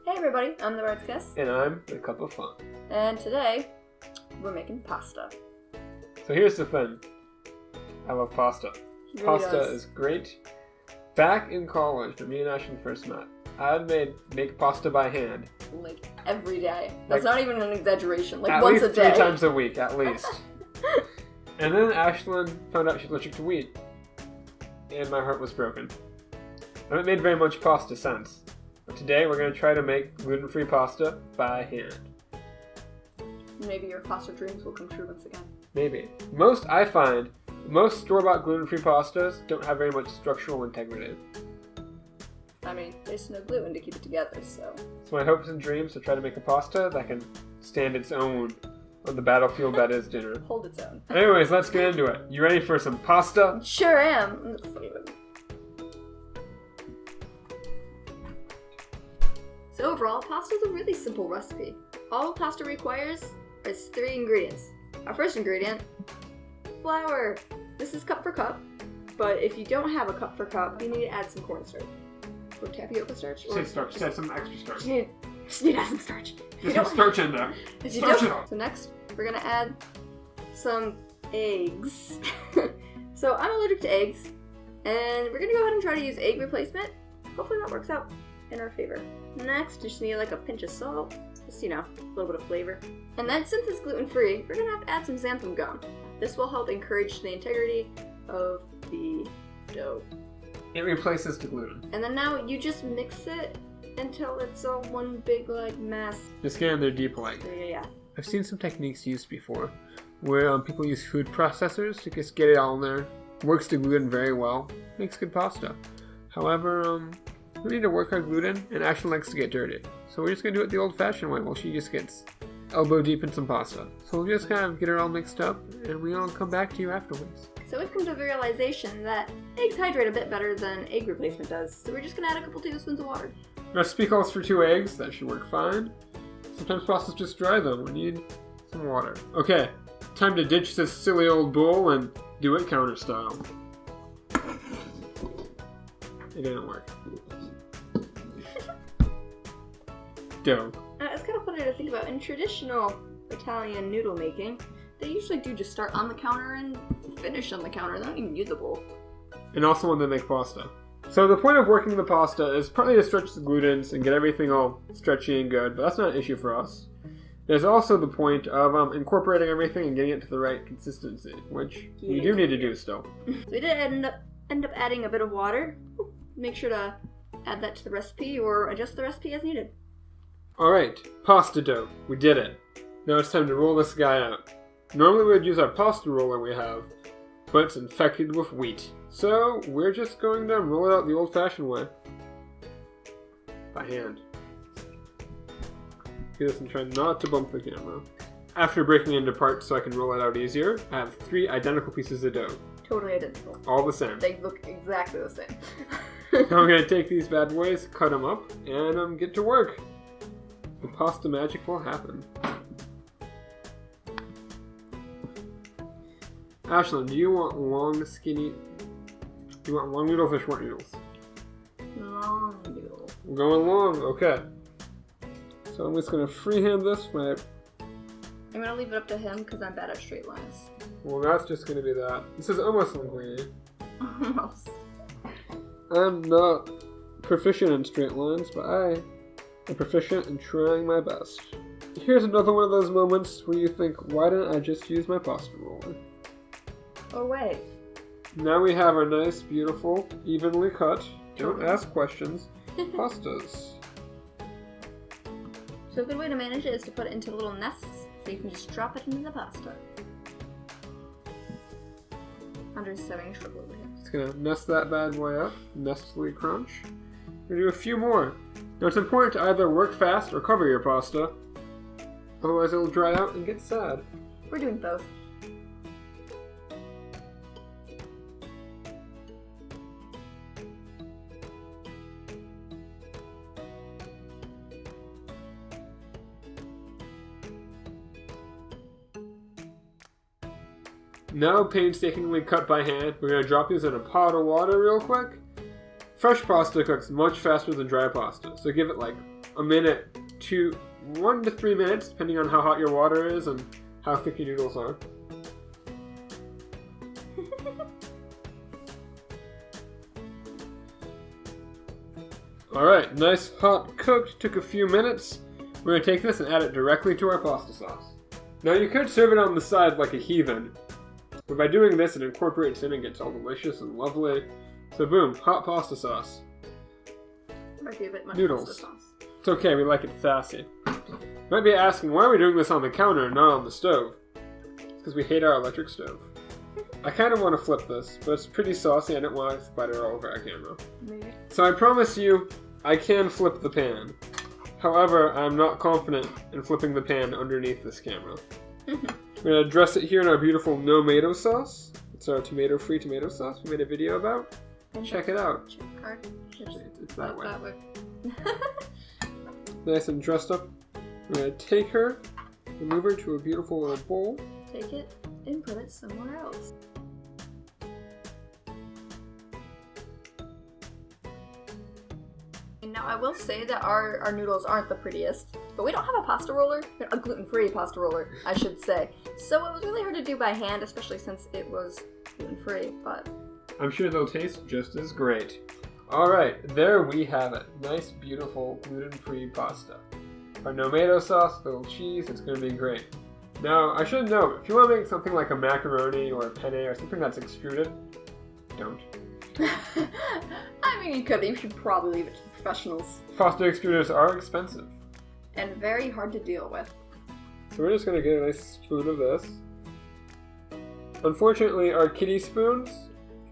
Hey everybody, I'm TheBardsKitchen. And I'm the Cup of Fun. And today, we're making pasta. So here's the thing. I love pasta. Really Pasta does. is great. Back in college, when me and Ashley first met, I'd make pasta by hand. Like every day. That's Like, not even an exaggeration. Like at once least a day. 3 times a week, at least. And then Ashlyn found out she's allergic to wheat. And my heart was broken. I haven't made very much pasta since. But today we're going to try to make gluten-free pasta by hand. Maybe your pasta dreams will come true once again. Maybe. I find most store-bought gluten-free pastas don't have very much structural integrity. I mean, there's no gluten to keep it together, so... So my hopes and dreams to try to make a pasta that can stand its own on the battlefield that is dinner. Hold its own. Anyways, let's get into it. You ready for some pasta? Sure am. I'm excited. So overall, pasta is a really simple recipe. All pasta requires is 3 ingredients. Our first ingredient, flour. This is cup for cup, but if you don't have a cup for cup, you need to add some cornstarch. Or tapioca starch. Or Say starch. Say some extra starch. You need to add some starch. Get some starch in there. If you Starch don't- it on. So next, we're gonna add some eggs. So I'm allergic to eggs, and we're gonna go ahead and try to use egg replacement. Hopefully that works out in our favor. Next, you just need like a pinch of salt, just, a little bit of flavor. And then since it's gluten-free, we're gonna have to add some xantham gum. This will help encourage the integrity of the dough. It replaces the gluten. And then now you just mix it until it's all one big mass. Just get in there deep like. Yeah. I've seen some techniques used before where people use food processors to just get it all in there. Works the gluten very well. Makes good pasta. However, we need to work our gluten, and Ashlyn likes to get dirty. So we're just going to do it the old-fashioned way while she just gets elbow deep in some pasta. So we'll just kind of get it all mixed up, and we'll come back to you afterwards. So we've come to the realization that eggs hydrate a bit better than egg replacement does. So we're just going to add a couple tablespoons of water. Recipe calls for 2 eggs. That should work fine. Sometimes pasta's just dry though. We need some water. Okay, time to ditch this silly old bowl and do it counter style. It didn't work. Dough. It's kind of funny to think about. In traditional Italian noodle making, they usually do just start on the counter and finish on the counter. They don't even use a bowl. And also when they make pasta. So the point of working the pasta is partly to stretch the glutens and get everything all stretchy and good, but that's not an issue for us. There's also the point of incorporating everything and getting it to the right consistency, which we do need to do still. So we did end up adding a bit of water. Make sure to add that to the recipe or adjust the recipe as needed. Alright, pasta dough. We did it. Now it's time to roll this guy out. Normally we would use our pasta roller we have, but it's infected with wheat. So we're just going to roll it out the old-fashioned way. By hand. Do this and try not to bump the camera. After breaking it into parts so I can roll it out easier, I have 3 identical pieces of dough. Totally identical. All the same. They look exactly the same. Now I'm going to take these bad boys, cut them up, and get to work. The pasta magic will happen. Ashlyn, do you want long noodles or short noodles? Long noodle. We're going long, okay. So I'm just going to freehand this way. I'm gonna leave it up to him because I'm bad at straight lines. Well, that's just going to be that. This is almost linguine. Almost. I'm not proficient in straight lines, but I am proficient in trying my best. Here's another one of those moments where you think, why didn't I just use my pasta roller? Oh wait. Now we have our nice, beautiful, evenly cut, don't ask questions, pastas. So a good way to manage it is to put it into little nests so you can just drop it into the pasta. I'm just having trouble over here. Just gonna nest that bad boy up, nestly crunch. We're gonna do a few more. Now it's important to either work fast or cover your pasta, otherwise it'll dry out and get sad. We're doing both. Now painstakingly cut by hand, we're going to drop these in a pot of water real quick. Fresh pasta cooks much faster than dry pasta, so give it like a minute to 1 to 3 minutes, depending on how hot your water is and how thick your noodles are. Alright, nice hot cooked, took a few minutes. We're going to take this and add it directly to our pasta sauce. Now you could serve it on the side like a heathen, but by doing this it incorporates in and gets all delicious and lovely. So boom, hot pasta sauce. Might be a bit much Noodles. pasta sauce. It's okay, we like it sassy. You might be asking, why are we doing this on the counter and not on the stove? It's because we hate our electric stove. I kind of want to flip this, but it's pretty saucy. I don't want to splatter all over our camera. Maybe. So I promise you, I can flip the pan. However, I'm not confident in flipping the pan underneath this camera. We're going to dress it here in our beautiful no-mato sauce. It's our tomato-free tomato sauce we made a video about. Check it out. Check card. It's that way. That way. Nice and dressed up. We're going to take her and move her to a beautiful little bowl. Take it and put it somewhere else. Now I will say that our noodles aren't the prettiest, but we don't have a pasta roller, a gluten-free pasta roller, I should say. So it was really hard to do by hand, especially since it was gluten-free, but... I'm sure they'll taste just as great. Alright, there we have it. Nice, beautiful, gluten-free pasta. Our no-mato sauce, little cheese, it's going to be great. Now, I should note, if you want to make something like a macaroni or a penne or something that's extruded, don't. I mean, you should probably leave it to the professionals. Pasta extruders are expensive. And very hard to deal with. So we're just going to get a nice spoon of this. Unfortunately, our kiddie spoons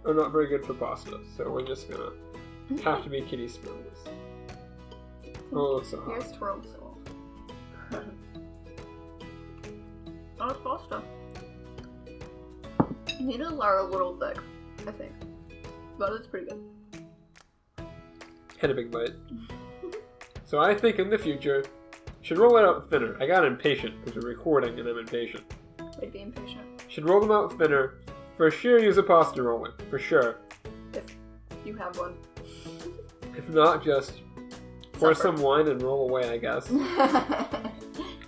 are not very good for pasta, so we're just going to have to be kiddie spoons. Oh, it's so hot. Here's twirl soul. Oh, it's pasta. Noodles are a little thick, I think. But it's pretty good. Had a big bite. So I think in the future, should roll it out thinner. I got impatient because we're recording and I'm impatient. I'd be impatient. Should roll them out thinner. For sure use a pasta roller. For sure. If you have one. If not, just pour Suffer. some wine and roll away, I guess.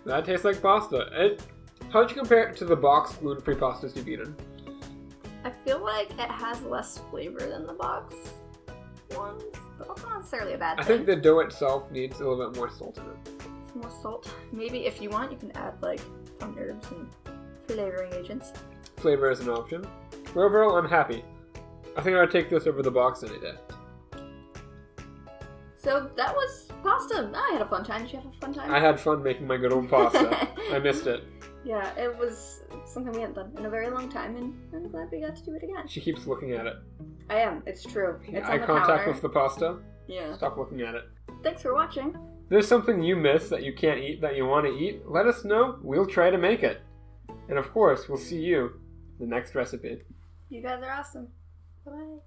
That tastes like pasta. How'd you compare it to the box gluten-free pastas you've eaten? I feel like it has less flavor than the box ones, but that's not necessarily a bad thing. I think the dough itself needs a little bit more salt in it. Some more salt. Maybe if you want, you can add like some herbs and flavoring agents. Flavor is an option. But overall, I'm happy. I think I would take this over the box any day. So that was pasta. I had a fun time. Did you have a fun time? I had fun making my good old pasta. I missed it. Yeah, it was something we hadn't done in a very long time, and I'm glad we got to do it again. She keeps looking at it. I am. It's true. It's Eye on the contact counter. with the pasta. Yeah. Stop looking at it. Thanks for watching. If there's something you miss that you can't eat that you want to eat, let us know. We'll try to make it. And of course, we'll see you in the next recipe. You guys are awesome. Bye-bye.